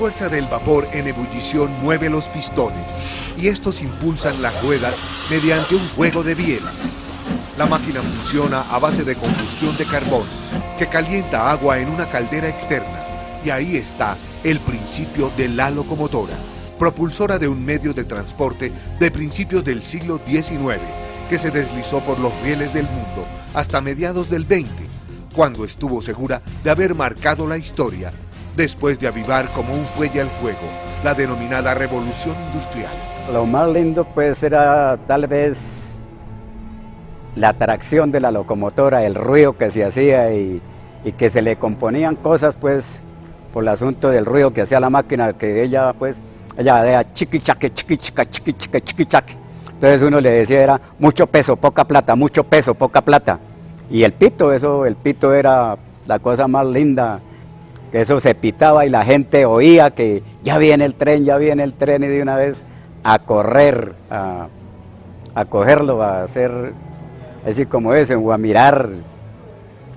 fuerza del vapor en ebullición mueve los pistones y estos impulsan las ruedas mediante un juego de bielas. La máquina funciona a base de combustión de carbón, que calienta agua en una caldera externa, y ahí está el principio de la locomotora, propulsora de un medio de transporte de principios del siglo XIX, que se deslizó por los rieles del mundo hasta mediados del XX, cuando estuvo segura de haber marcado la historia, después de avivar como un fuelle al fuego la denominada Revolución Industrial. Lo más lindo pues era tal vez la atracción de la locomotora, el ruido que se hacía y que se le componían cosas pues por el asunto del ruido que hacía la máquina, que ella era chiqui chaque, chiqui chica, chiqui chica, chiqui chaque. Entonces uno le decía era mucho peso, poca plata, mucho peso, poca plata. Y el pito era la cosa más linda, que eso se pitaba y la gente oía que ya viene el tren y de una vez a correr, a cogerlo, a hacer así como eso, o a mirar.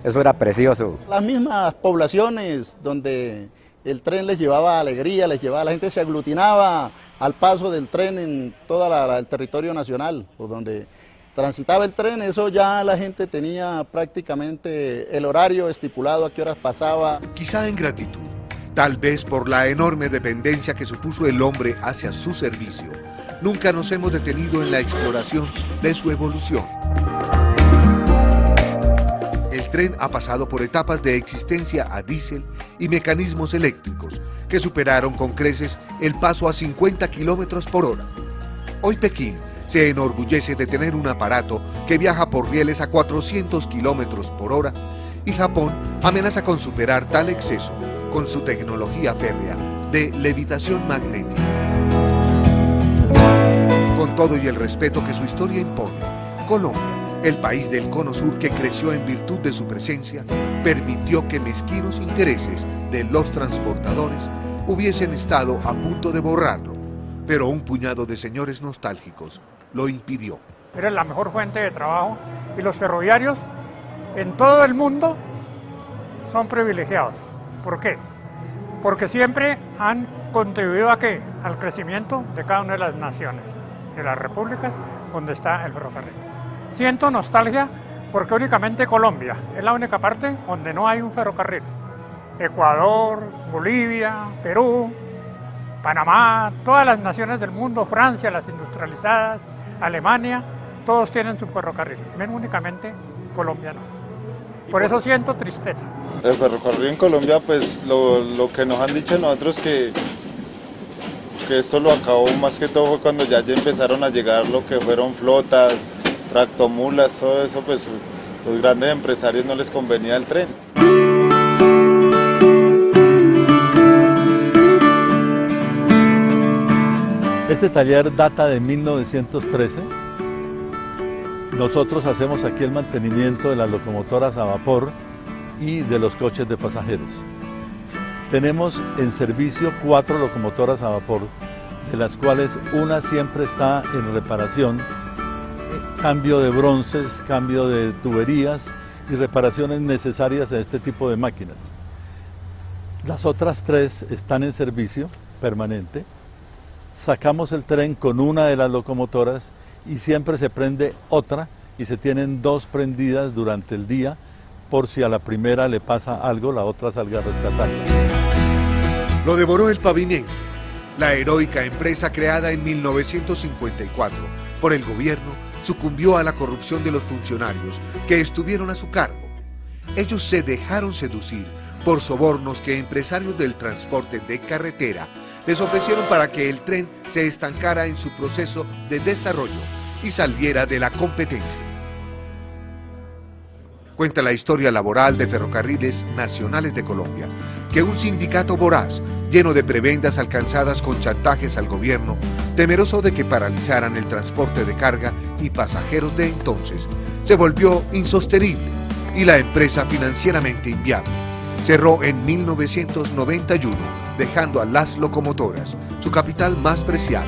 Eso era precioso. Las mismas poblaciones donde el tren les llevaba alegría, la gente se aglutinaba al paso del tren en todo el territorio nacional, o donde transitaba el tren, eso ya la gente tenía prácticamente el horario estipulado, a qué horas pasaba. Quizá en gratitud, tal vez por la enorme dependencia que supuso el hombre hacia su servicio, nunca nos hemos detenido en la exploración de su evolución. El tren ha pasado por etapas de existencia a diésel y mecanismos eléctricos que superaron con creces el paso a 50 kilómetros por hora. Hoy Pekín se enorgullece de tener un aparato que viaja por rieles a 400 kilómetros por hora y Japón amenaza con superar tal exceso con su tecnología férrea de levitación magnética. Con todo y el respeto que su historia impone, Colombia, el país del cono sur que creció en virtud de su presencia, permitió que mezquinos intereses de los transportadores hubiesen estado a punto de borrarlo, pero un puñado de señores nostálgicos lo impidió. Era la mejor fuente de trabajo y los ferroviarios en todo el mundo son privilegiados. ¿Por qué? Porque siempre han contribuido ¿a qué? Al crecimiento de cada una de las naciones, de las repúblicas donde está el ferrocarril. Siento nostalgia porque únicamente Colombia es la única parte donde no hay un ferrocarril. Ecuador, Bolivia, Perú, Panamá, todas las naciones del mundo, Francia, las industrializadas, Alemania, todos tienen su ferrocarril, únicamente Colombia no. Por eso siento tristeza. El ferrocarril en Colombia, pues lo que nos han dicho nosotros que esto lo acabó más que todo fue cuando ya empezaron a llegar lo que fueron flotas, tractomulas, todo eso, pues los grandes empresarios no les convenía el tren. Este taller data de 1913. Nosotros hacemos aquí el mantenimiento de las locomotoras a vapor y de los coches de pasajeros. Tenemos en servicio 4 locomotoras a vapor, de las cuales una siempre está en reparación, cambio de bronces, cambio de tuberías y reparaciones necesarias a este tipo de máquinas. Las otras 3 están en servicio permanente. Sacamos el tren con una de las locomotoras y siempre se prende otra y se tienen 2 prendidas durante el día por si a la primera le pasa algo, la otra salga a rescatarla. Lo devoró el pavimento, la heroica empresa creada en 1954 por el gobierno sucumbió a la corrupción de los funcionarios que estuvieron a su cargo. Ellos se dejaron seducir por sobornos que empresarios del transporte de carretera les ofrecieron para que el tren se estancara en su proceso de desarrollo y saliera de la competencia. Cuenta la historia laboral de Ferrocarriles Nacionales de Colombia, que un sindicato voraz, lleno de prebendas alcanzadas con chantajes al gobierno, temeroso de que paralizaran el transporte de carga y pasajeros de entonces, se volvió insostenible y la empresa financieramente inviable. Cerró en 1991, dejando a las locomotoras, su capital más preciado,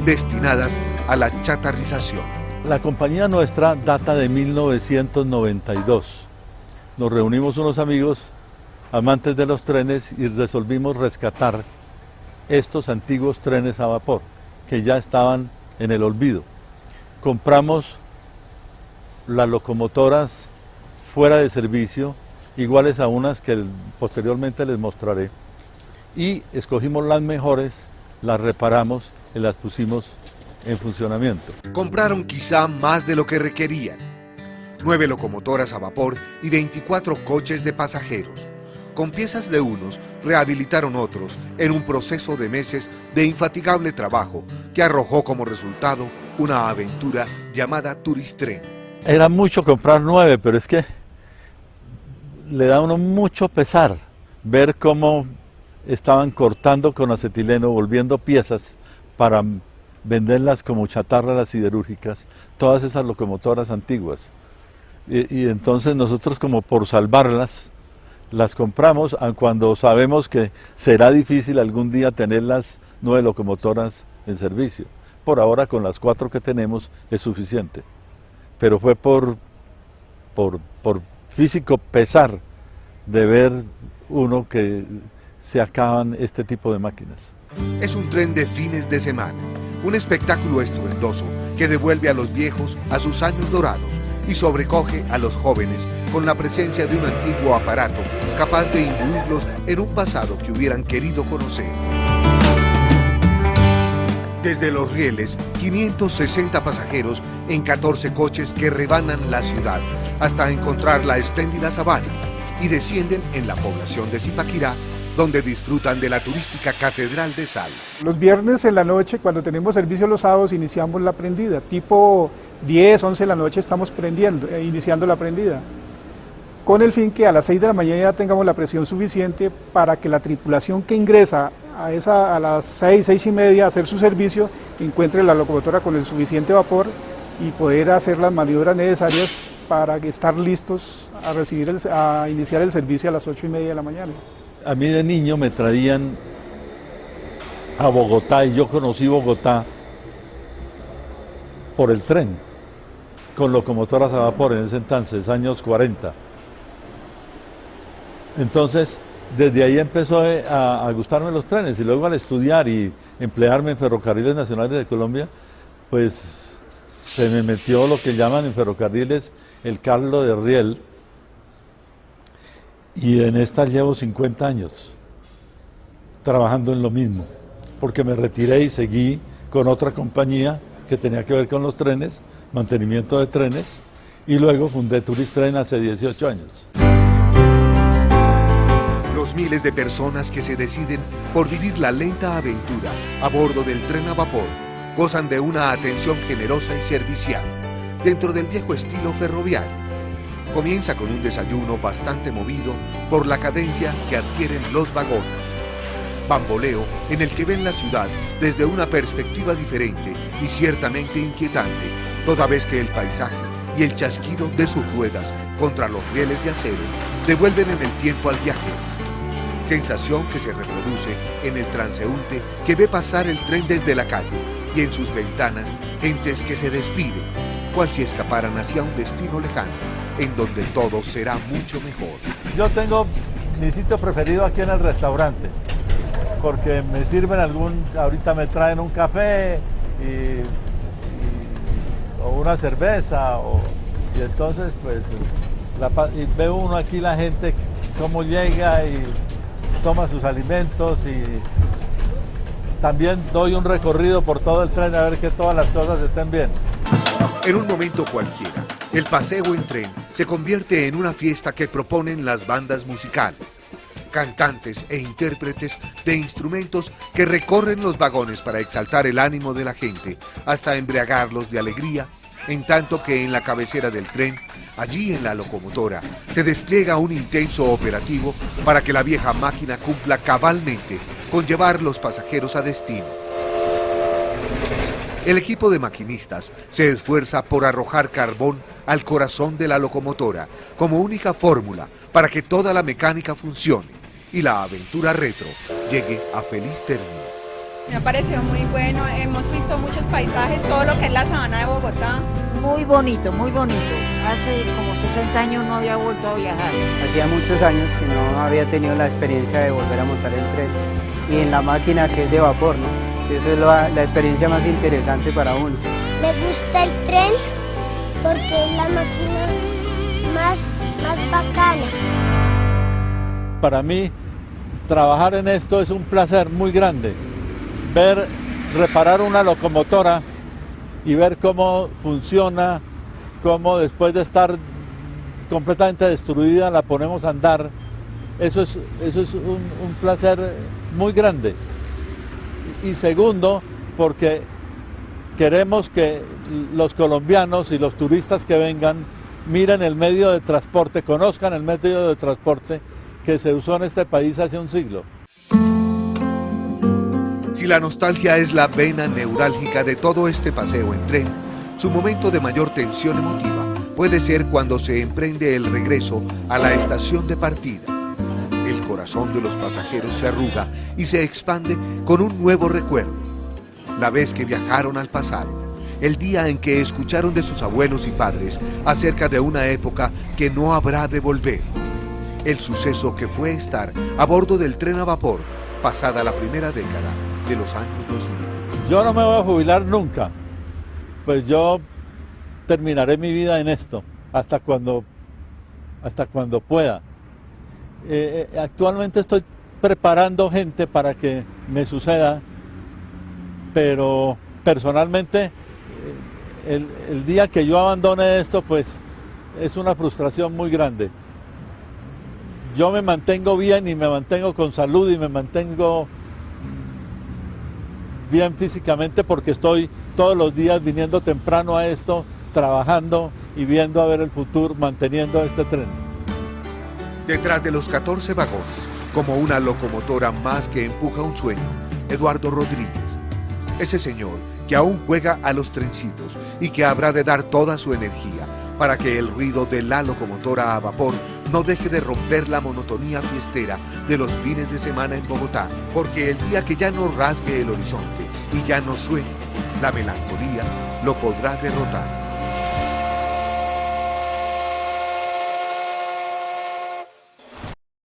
destinadas a la chatarrización. La compañía nuestra data de 1992. Nos reunimos unos amigos, amantes de los trenes, y resolvimos rescatar estos antiguos trenes a vapor, que ya estaban en el olvido. Compramos las locomotoras fuera de servicio, iguales a unas que posteriormente les mostraré, y escogimos las mejores, las reparamos y las pusimos en funcionamiento. Compraron quizá más de lo que requerían. 9 locomotoras a vapor y 24 coches de pasajeros. Con piezas de unos, rehabilitaron otros en un proceso de meses de infatigable trabajo que arrojó como resultado una aventura llamada Turistren. Era mucho comprar 9, pero es que le da a uno mucho pesar ver cómo estaban cortando con acetileno, volviendo piezas para venderlas como chatarra a las siderúrgicas, todas esas locomotoras antiguas. Y entonces nosotros, como por salvarlas, las compramos, aun cuando sabemos que será difícil algún día tener las 9 locomotoras en servicio. Por ahora, con las 4 que tenemos es suficiente. Pero fue por físico pesar de ver uno que se acaban este tipo de máquinas. Es un tren de fines de semana, un espectáculo estruendoso que devuelve a los viejos a sus años dorados y sobrecoge a los jóvenes con la presencia de un antiguo aparato capaz de imbuirlos en un pasado que hubieran querido conocer. Desde los rieles, 560 pasajeros en 14 coches que rebanan la ciudad hasta encontrar la espléndida sabana y descienden en la población de Zipaquirá, donde disfrutan de la turística Catedral de Sal. Los viernes en la noche, cuando tenemos servicio los sábados, iniciamos la prendida. Tipo 10, 11 de la noche estamos iniciando la prendida, con el fin que a las 6 de la mañana ya tengamos la presión suficiente para que la tripulación que ingresa a las 6, 6 y media a hacer su servicio, encuentre la locomotora con el suficiente vapor y poder hacer las maniobras necesarias para estar listos a iniciar el servicio a las 8 y media de la mañana. A mí de niño me traían a Bogotá y yo conocí Bogotá por el tren, con locomotoras a vapor en ese entonces, años 40. Entonces, desde ahí empezó a gustarme los trenes y luego al estudiar y emplearme en Ferrocarriles Nacionales de Colombia, pues se me metió lo que llaman en ferrocarriles el caldo de riel. Y en esta llevo 50 años trabajando en lo mismo, porque me retiré y seguí con otra compañía que tenía que ver con los trenes, mantenimiento de trenes, y luego fundé Turistren hace 18 años. Los miles de personas que se deciden por vivir la lenta aventura a bordo del tren a vapor gozan de una atención generosa y servicial, dentro del viejo estilo ferroviario. Comienza con un desayuno bastante movido por la cadencia que adquieren los vagones. Bamboleo en el que ven la ciudad desde una perspectiva diferente y ciertamente inquietante, toda vez que el paisaje y el chasquido de sus ruedas contra los rieles de acero devuelven en el tiempo al viajero. Sensación que se reproduce en el transeúnte que ve pasar el tren desde la calle y en sus ventanas gentes que se despiden, cual si escaparan hacia un destino lejano, en donde todo será mucho mejor. Yo tengo mi sitio preferido aquí en el restaurante, porque me sirven ahorita me traen un café o una cerveza, y entonces pues y ve uno aquí la gente cómo llega y toma sus alimentos, y también doy un recorrido por todo el tren a ver que todas las cosas estén bien. En un momento cualquiera, el paseo en tren se convierte en una fiesta que proponen las bandas musicales, cantantes e intérpretes de instrumentos que recorren los vagones para exaltar el ánimo de la gente hasta embriagarlos de alegría, en tanto que en la cabecera del tren, allí en la locomotora, se despliega un intenso operativo para que la vieja máquina cumpla cabalmente con llevar los pasajeros a destino. El equipo de maquinistas se esfuerza por arrojar carbón al corazón de la locomotora como única fórmula para que toda la mecánica funcione y la aventura retro llegue a feliz término. Me ha parecido muy bueno, hemos visto muchos paisajes, todo lo que es la sabana de Bogotá. Muy bonito, muy bonito. Hace como 60 años no había vuelto a viajar. Hacía muchos años que no había tenido la experiencia de volver a montar el tren. Y en la máquina que es de vapor, ¿no? Esa es la experiencia más interesante para uno. Me gusta el tren porque es la máquina más bacana. Para mí, trabajar en esto es un placer muy grande. Reparar una locomotora y ver cómo funciona, cómo después de estar completamente destruida la ponemos a andar, eso es un placer muy grande. Y segundo, porque queremos que los colombianos y los turistas que vengan miren el medio de transporte, conozcan el medio de transporte que se usó en este país hace un siglo. Si la nostalgia es la vena neurálgica de todo este paseo en tren, su momento de mayor tensión emotiva puede ser cuando se emprende el regreso a la estación de partida. El corazón de los pasajeros se arruga y se expande con un nuevo recuerdo. La vez que viajaron al pasado, el día en que escucharon de sus abuelos y padres acerca de una época que no habrá de volver. El suceso que fue estar a bordo del tren a vapor pasada la primera década de los años 2000. Yo no me voy a jubilar nunca, pues yo terminaré mi vida en esto hasta cuando pueda. Actualmente estoy preparando gente para que me suceda, pero personalmente el día que yo abandone esto, pues es una frustración muy grande. Yo me mantengo bien y me mantengo con salud y me mantengo bien físicamente porque estoy todos los días viniendo temprano a esto, trabajando y viendo a ver el futuro, manteniendo este tren. Detrás de los 14 vagones, como una locomotora más que empuja un sueño, Eduardo Rodríguez. Ese señor que aún juega a los trencitos y que habrá de dar toda su energía para que el ruido de la locomotora a vapor no deje de romper la monotonía fiestera de los fines de semana en Bogotá, porque el día que ya no rasgue el horizonte y ya no sueñe, la melancolía lo podrá derrotar.